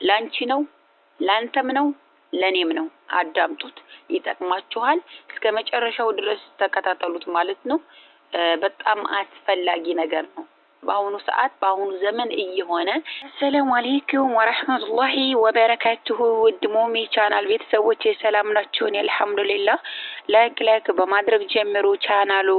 ላንቺ ነው፣ ላንተም ነው፣ ለኔም ነው። አዳምጡት፣ ይጠቅማችኋል። እስከ መጨረሻው ድረስ ተከታተሉት ማለት ነው። በጣም አስፈላጊ ነገር ነው በአሁኑ ሰዓት በአሁኑ ዘመን እየሆነ። አሰላሙ አለይኩም ወራህመቱላሂ ወበረካቱሁ። ውድ ሞሚ ቻናል ቤተሰቦች ሰላም ናችሁን? አልሐምዱሊላህ። ላይክ በማድረግ ጀምሩ። ቻናሉ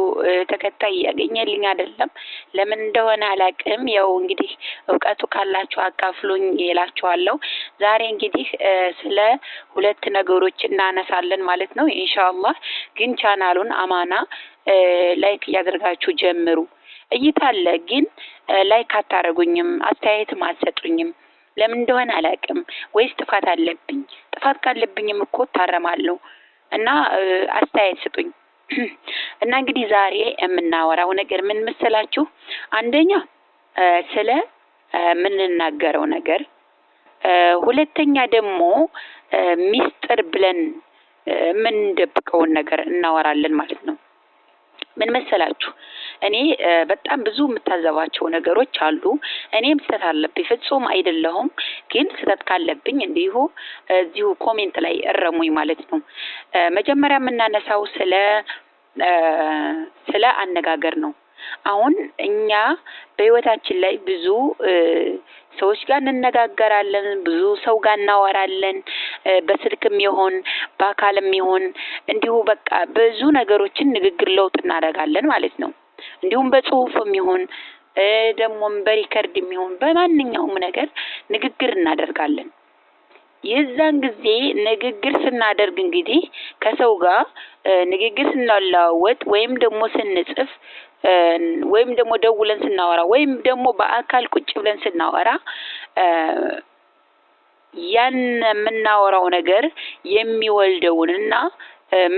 ተከታይ ያገኘልኝ አይደለም፣ ለምን እንደሆነ አላቅም። ያው እንግዲህ እውቀቱ ካላችሁ አካፍሉኝ እላችኋለሁ። ዛሬ እንግዲህ ስለ ሁለት ነገሮች እናነሳለን ማለት ነው ኢንሻአላህ። ግን ቻናሉን አማና ላይክ እያደረጋችሁ ጀምሩ። እይታ አለ ግን ላይክ አታረጉኝም፣ አስተያየትም አትሰጡኝም። ለምን እንደሆነ አላውቅም። ወይስ ጥፋት አለብኝ? ጥፋት ካለብኝም እኮ ታረማለሁ እና አስተያየት ስጡኝ። እና እንግዲህ ዛሬ የምናወራው ነገር ምን መሰላችሁ? አንደኛ ስለ የምንናገረው ነገር፣ ሁለተኛ ደግሞ ሚስጥር ብለን የምንደብቀውን ነገር እናወራለን ማለት ነው። ምን መሰላችሁ? እኔ በጣም ብዙ የምታዘባቸው ነገሮች አሉ። እኔም ስህተት አለብኝ፣ ፍጹም አይደለሁም። ግን ስህተት ካለብኝ እዚሁ ኮሜንት ላይ እረሙኝ ማለት ነው። መጀመሪያ የምናነሳው ስለ አነጋገር ነው። አሁን እኛ በህይወታችን ላይ ብዙ ሰዎች ጋር እንነጋገራለን፣ ብዙ ሰው ጋር እናወራለን። በስልክም ይሁን በአካልም ይሁን እንዲሁ በቃ ብዙ ነገሮችን ንግግር ለውጥ እናደርጋለን ማለት ነው። እንዲሁም በጽሁፍም ይሁን ደግሞም በሪከርድም ይሁን በማንኛውም ነገር ንግግር እናደርጋለን። የዛን ጊዜ ንግግር ስናደርግ እንግዲህ ከሰው ጋር ንግግር ስናለዋወጥ ወይም ደግሞ ስንጽፍ ወይም ደግሞ ደውለን ስናወራ ወይም ደግሞ በአካል ቁጭ ብለን ስናወራ ያን የምናወራው ነገር የሚወልደውንና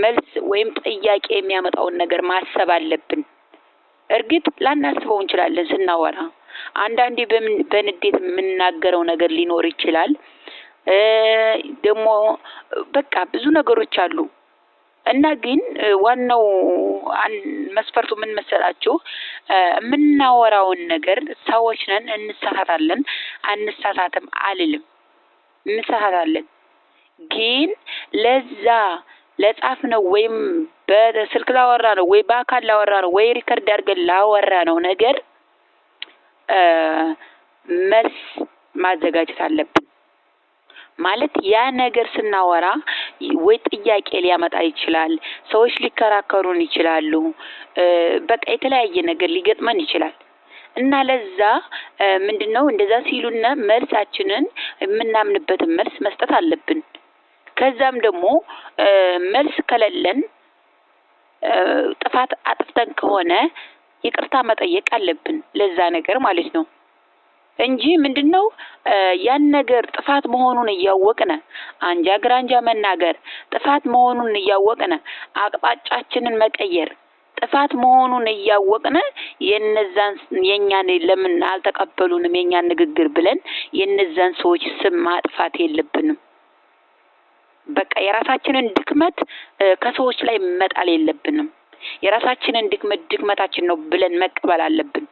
መልስ ወይም ጥያቄ የሚያመጣውን ነገር ማሰብ አለብን። እርግጥ ላናስበው እንችላለን ስናወራ። አንዳንዴ በንዴት የምናገረው ነገር ሊኖር ይችላል። ደግሞ በቃ ብዙ ነገሮች አሉ እና ግን ዋናው መስፈርቱ ምን መሰላችሁ? የምናወራውን ነገር ሰዎች ነን፣ እንሳሳታለን። አንሳሳትም አልልም፣ እንሳሳታለን። ግን ለዛ ለጻፍ ነው ወይም በስልክ ላወራ ነው ወይ በአካል ላወራ ነው ወይ ሪከርድ አድርገን ላወራ ነው ነገር መልስ ማዘጋጀት አለብን። ማለት ያ ነገር ስናወራ ወይ ጥያቄ ሊያመጣ ይችላል፣ ሰዎች ሊከራከሩን ይችላሉ፣ በቃ የተለያየ ነገር ሊገጥመን ይችላል። እና ለዛ ምንድነው እንደዛ ሲሉና መልሳችንን የምናምንበትን መልስ መስጠት አለብን። ከዛም ደግሞ መልስ ከሌለን ጥፋት አጥፍተን ከሆነ ይቅርታ መጠየቅ አለብን ለዛ ነገር ማለት ነው። እንጂ ምንድነው ያን ነገር ጥፋት መሆኑን እያወቅን አንጃ ግራንጃ መናገር፣ ጥፋት መሆኑን እያወቅን አቅጣጫችንን መቀየር፣ ጥፋት መሆኑን እያወቅን የኛን ለምን አልተቀበሉንም የኛን ንግግር ብለን የነዛን ሰዎች ስም ማጥፋት የለብንም። በቃ የራሳችንን ድክመት ከሰዎች ላይ መጣል የለብንም። የራሳችንን ድክመታችን ነው ብለን መቀበል አለብን።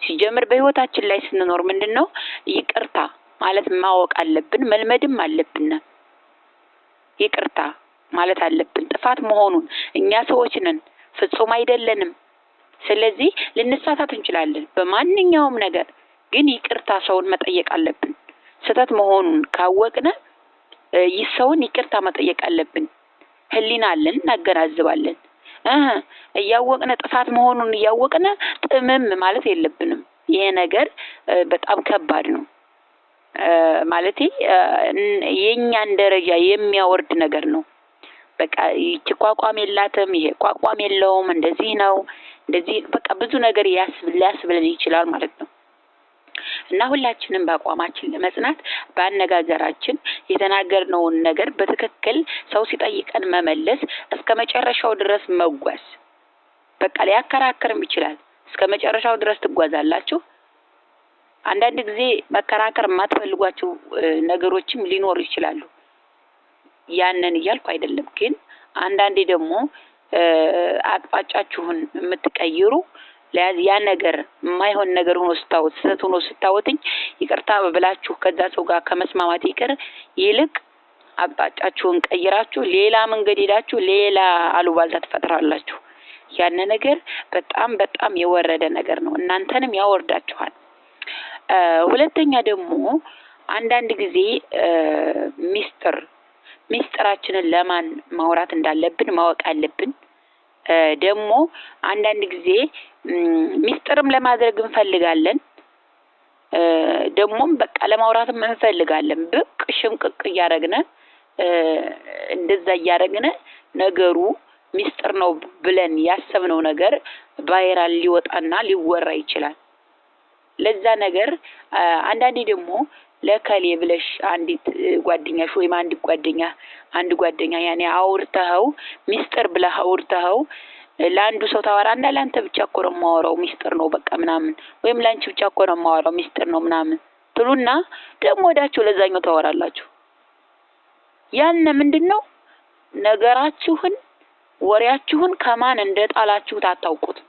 ሲጀምር በህይወታችን ላይ ስንኖር ምንድነው ይቅርታ ማለት ማወቅ አለብን፣ መልመድም አለብን። ይቅርታ ማለት አለብን ጥፋት መሆኑን። እኛ ሰዎች ነን፣ ፍጹም አይደለንም። ስለዚህ ልንሳሳት እንችላለን በማንኛውም ነገር። ግን ይቅርታ ሰውን መጠየቅ አለብን። ስህተት መሆኑን ካወቅን ሰውን ይቅርታ መጠየቅ አለብን። ህሊና አለን፣ እናገናዝባለን። እያወቅን ጥፋት መሆኑን እያወቅን ጥምም ማለት የለብንም። ይሄ ነገር በጣም ከባድ ነው። ማለቴ የኛን ደረጃ የሚያወርድ ነገር ነው። በቃ ይቺ ቋቋም የላትም፣ ይሄ ቋቋም የለውም፣ እንደዚህ ነው፣ እንደዚህ በቃ ብዙ ነገር ሊያስብለን ይችላል ማለት ነው። እና ሁላችንም በአቋማችን ለመጽናት በአነጋገራችን የተናገርነውን ነገር በትክክል ሰው ሲጠይቀን መመለስ፣ እስከ መጨረሻው ድረስ መጓዝ። በቃ ሊያከራክርም ይችላል፣ እስከ መጨረሻው ድረስ ትጓዛላችሁ። አንዳንድ ጊዜ መከራከር የማትፈልጓቸው ነገሮችም ሊኖሩ ይችላሉ። ያንን እያልኩ አይደለም፣ ግን አንዳንዴ ደግሞ አቅጣጫችሁን የምትቀይሩ ለያዝ ያ ነገር የማይሆን ነገር ሆኖ ስታወት ስህተት ሆኖ ስታወትኝ ይቅርታ ብላችሁ ከዛ ሰው ጋር ከመስማማት ይልቅ አቅጣጫችሁን ቀይራችሁ ሌላ መንገድ ሄዳችሁ ሌላ አሉባልታ ትፈጥራላችሁ። ያን ነገር በጣም በጣም የወረደ ነገር ነው። እናንተንም ያወርዳችኋል። ሁለተኛ ደግሞ አንዳንድ ጊዜ ሚስጥራችንን ለማን ማውራት እንዳለብን ማወቅ አለብን። ደግሞ አንዳንድ ጊዜ ሚስጥርም ለማድረግ እንፈልጋለን፣ ደግሞም በቃ ለማውራትም እንፈልጋለን። ብቅ ሽምቅቅ እያረግነ እንደዛ እያረግነ ነገሩ ሚስጥር ነው ብለን ያሰብነው ነገር ቫይራል ሊወጣና ሊወራ ይችላል። ለዛ ነገር አንዳንዴ ደግሞ ለከሌ ብለሽ አንዲት ጓደኛሽ ወይም አንድ ጓደኛ ያኔ አውርተኸው ሚስጥር ብለህ አውርተኸው ለአንዱ ሰው ታወራና ለአንተ ብቻ እኮ ነው የማወራው ሚስጥር ነው በቃ ምናምን፣ ወይም ለአንቺ ብቻ እኮ ነው የማወራው ሚስጥር ነው ምናምን ትሉና ደግሞ ወዳችሁ ለዛኛው ታወራላችሁ። ያን ምንድነው ነገራችሁን ወሬያችሁን ከማን እንደጣላችሁት አታውቁት።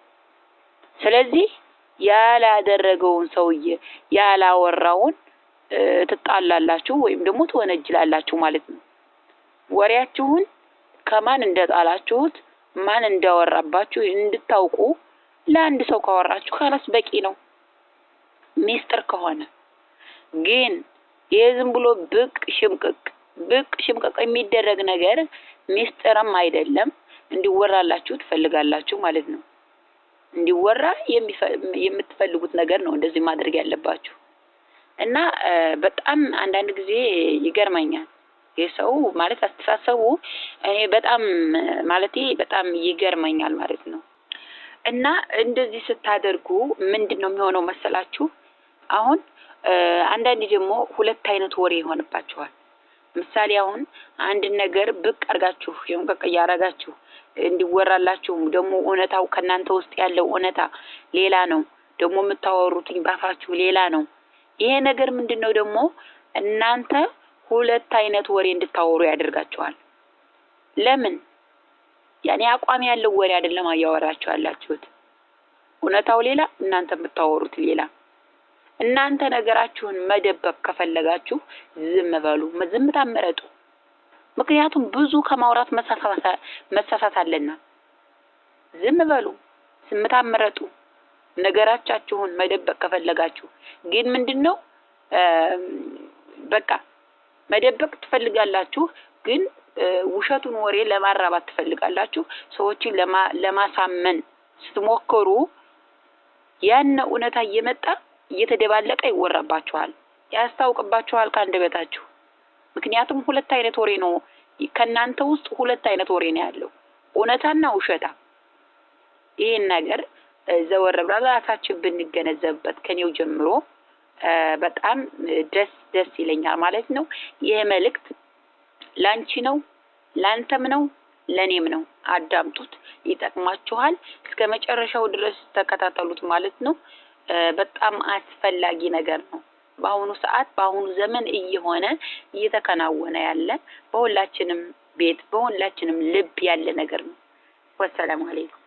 ስለዚህ ያላደረገውን ሰውዬ ያላወራውን ትጣላላችሁ ወይም ደግሞ ትወነጅላላችሁ ማለት ነው። ወሬያችሁን ከማን እንደጣላችሁት ማን እንዳወራባችሁ እንድታውቁ ለአንድ ሰው ካወራችሁ ካላስ በቂ ነው ሚስጥር ከሆነ። ግን የዝም ብሎ ብቅ ሽምቅቅ የሚደረግ ነገር ሚስጥርም አይደለም፣ እንዲወራላችሁ ትፈልጋላችሁ ማለት ነው። እንዲወራ የምትፈልጉት ነገር ነው እንደዚህ ማድረግ ያለባችሁ። እና በጣም አንዳንድ ጊዜ ይገርመኛል የሰው ማለት አስተሳሰቡ እኔ በጣም ይገርመኛል ማለት ነው። እና እንደዚህ ስታደርጉ ምንድነው የሚሆነው መሰላችሁ? አሁን አንዳንዴ ደግሞ ሁለት አይነት ወሬ ይሆንባችኋል። ምሳሌ አሁን አንድ ነገር ብቅ አርጋችሁ የምቀቅ ያረጋችሁ እንዲወራላችሁ ደግሞ እውነታው ከናንተ ውስጥ ያለው እውነታ ሌላ ነው፣ ደግሞ የምታወሩትኝ ባፋችሁ ሌላ ነው። ይሄ ነገር ምንድነው ደግሞ እናንተ ሁለት አይነት ወሬ እንድታወሩ ያደርጋችኋል። ለምን? ያኔ አቋም ያለው ወሬ አይደለም አያወራችሁ ያላችሁት። እውነታው ሌላ፣ እናንተ የምታወሩት ሌላ። እናንተ ነገራችሁን መደበቅ ከፈለጋችሁ ዝም በሉ፣ ዝምታ ምረጡ። ምክንያቱም ብዙ ከማውራት መሳሳት አለና። ዝም በሉ፣ ዝምታ ምረጡ። ነገራቻችሁን መደበቅ ከፈለጋችሁ ግን ምንድነው በቃ መደበቅ ትፈልጋላችሁ፣ ግን ውሸቱን ወሬ ለማራባት ትፈልጋላችሁ። ሰዎችን ለማሳመን ስትሞክሩ ያን እውነታ እየተደባለቀ ይወራባችኋል፣ ያስታውቅባችኋል ከአንደበታችሁ። ምክንያቱም ሁለት አይነት ወሬ ነው ከናንተ ውስጥ ሁለት አይነት ወሬ ነው ያለው፣ እውነታና ውሸታ። ይሄን ነገር ዘወር ብለን ራሳችን ብንገነዘብበት ከኔው ጀምሮ በጣም ደስ ይለኛል ማለት ነው። ይሄ መልእክት ላንቺ ነው፣ ላንተም ነው፣ ለኔም ነው። አዳምጡት፣ ይጠቅማችኋል። እስከ መጨረሻው ድረስ ተከታተሉት ማለት ነው። በጣም አስፈላጊ ነገር ነው። በአሁኑ ሰዓት በአሁኑ ዘመን እየተከናወነ ያለ በሁላችንም ቤት በሁላችንም ልብ ያለ ነገር ነው። ወሰላሙ አለይኩም።